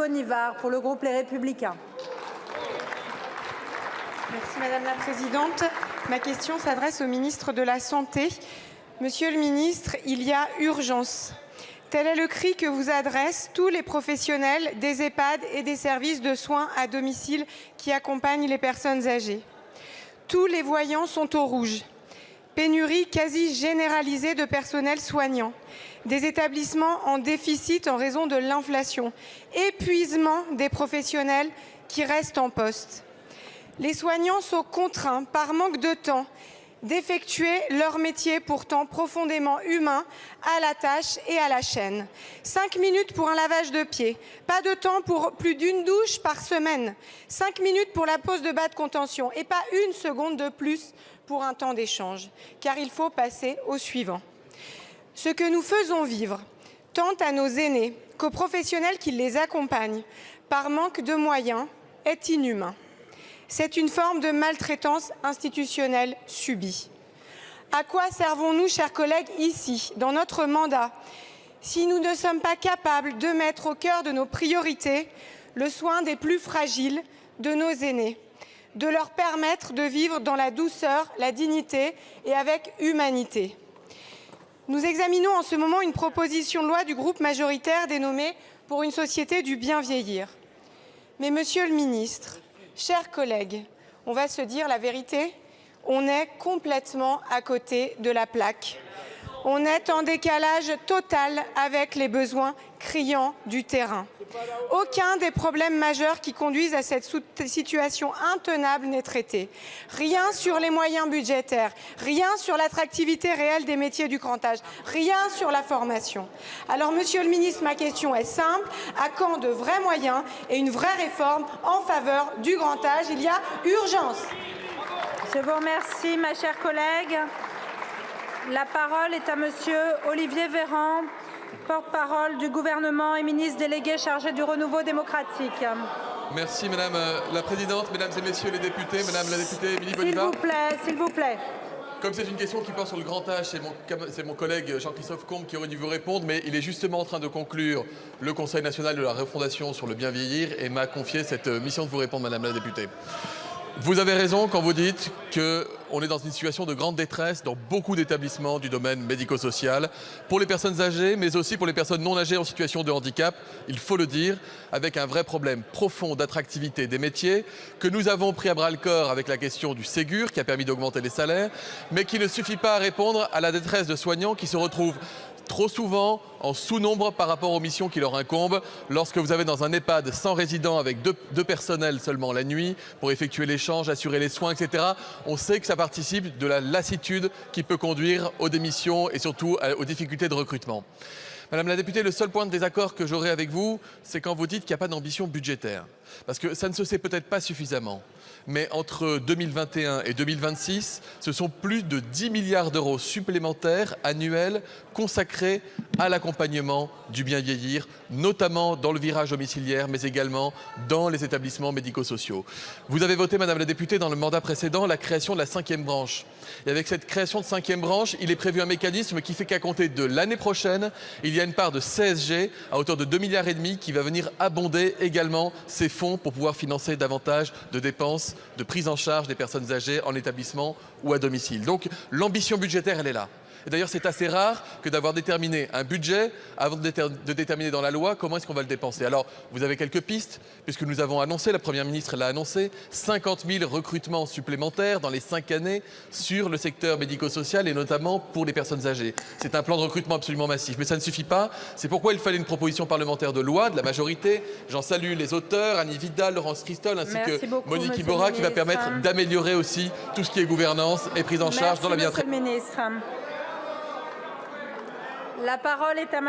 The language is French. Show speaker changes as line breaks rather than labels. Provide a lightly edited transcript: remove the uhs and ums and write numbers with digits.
Bonnivard pour le groupe Les Républicains.
Merci Madame la Présidente. Ma question s'adresse au ministre de la Santé. Monsieur le ministre, il y a urgence. Tel est le cri que vous adressent tous les professionnels des EHPAD et des services de soins à domicile qui accompagnent les personnes âgées. Tous les voyants sont au rouge. Pénurie quasi généralisée de personnel soignant, des établissements en déficit en raison de l'inflation, épuisement des professionnels qui restent en poste. Les soignants sont contraints, par manque de temps, d'effectuer leur métier pourtant profondément humain à la tâche et à la chaîne. 5 minutes pour un lavage de pied, pas de temps pour plus d'une douche par semaine, 5 minutes pour la pose de bas de contention et pas une seconde de plus pour un temps d'échange, car il faut passer au suivant. Ce que nous faisons vivre, tant à nos aînés qu'aux professionnels qui les accompagnent, par manque de moyens, est inhumain. C'est une forme de maltraitance institutionnelle subie. À quoi servons-nous, chers collègues, ici, dans notre mandat, si nous ne sommes pas capables de mettre au cœur de nos priorités le soin des plus fragiles, de nos aînés, de leur permettre de vivre dans la douceur, la dignité et avec humanité. Nous examinons en ce moment une proposition de loi du groupe majoritaire dénommée « Pour une société du bien vieillir ». Mais, Monsieur le ministre, chers collègues, on va se dire la vérité, on est complètement à côté de la plaque. On est en décalage total avec les besoins criants du terrain. Aucun des problèmes majeurs qui conduisent à cette situation intenable n'est traité. Rien sur les moyens budgétaires, rien sur l'attractivité réelle des métiers du grand âge, rien sur la formation. Alors, Monsieur le ministre, ma question est simple. À quand de vrais moyens et une vraie réforme en faveur du grand âge? Il y a urgence.
Je vous remercie, ma chère collègue. La parole est à Monsieur Olivier Véran, porte-parole du gouvernement et ministre délégué chargé du renouveau démocratique.
Merci Madame la Présidente, Mesdames et Messieurs les députés, Madame la députée Émilie Bonnivard.
S'il vous plaît.
Comme c'est une question qui porte sur le grand âge, c'est mon collègue Jean-Christophe Combe qui aurait dû vous répondre, mais il est justement en train de conclure le Conseil national de la refondation sur le bien vieillir et m'a confié cette mission de vous répondre, Madame la députée. Vous avez raison quand vous dites qu'on est dans une situation de grande détresse dans beaucoup d'établissements du domaine médico-social, pour les personnes âgées, mais aussi pour les personnes non âgées en situation de handicap, il faut le dire, avec un vrai problème profond d'attractivité des métiers, que nous avons pris à bras-le-corps avec la question du Ségur, qui a permis d'augmenter les salaires, mais qui ne suffit pas à répondre à la détresse de soignants qui se retrouvent trop souvent en sous-nombre par rapport aux missions qui leur incombent. Lorsque vous avez dans un EHPAD 100 résidents avec deux personnels seulement la nuit pour effectuer l'échange, assurer les soins, etc., on sait que ça participe de la lassitude qui peut conduire aux démissions et surtout aux difficultés de recrutement. Madame la députée, le seul point de désaccord que j'aurai avec vous, c'est quand vous dites qu'il n'y a pas d'ambition budgétaire. Parce que ça ne se sait peut-être pas suffisamment. Mais entre 2021 et 2026, ce sont plus de 10 milliards d'euros supplémentaires annuels consacrés à l'accompagnement du bien vieillir, notamment dans le virage domiciliaire, mais également dans les établissements médico-sociaux. Vous avez voté, Madame la députée, dans le mandat précédent, la création de la 5e branche. Et avec cette création de 5e branche, il est prévu un mécanisme qui fait qu'à compter de l'année prochaine, il y a une part de CSG à hauteur de 2,5 milliards qui va venir abonder également ces fonds pour pouvoir financer davantage de dépenses de prise en charge des personnes âgées en établissement ou à domicile. Donc l'ambition budgétaire, elle est là. Et d'ailleurs, c'est assez rare que d'avoir déterminé un budget avant de déterminer dans la loi comment est-ce qu'on va le dépenser. Alors, vous avez quelques pistes, puisque nous avons annoncé, la Première ministre l'a annoncé, 50 000 recrutements supplémentaires dans les 5 années sur le secteur médico-social et notamment pour les personnes âgées. C'est un plan de recrutement absolument massif, mais ça ne suffit pas. C'est pourquoi il fallait une proposition parlementaire de loi de la majorité. J'en salue les auteurs, Annie Vidal, Laurence Christol, ainsi que Monique Iborra, qui va permettre d'améliorer aussi tout ce qui est gouvernance et prise en charge dans la bien-traitance.
La parole est à Madame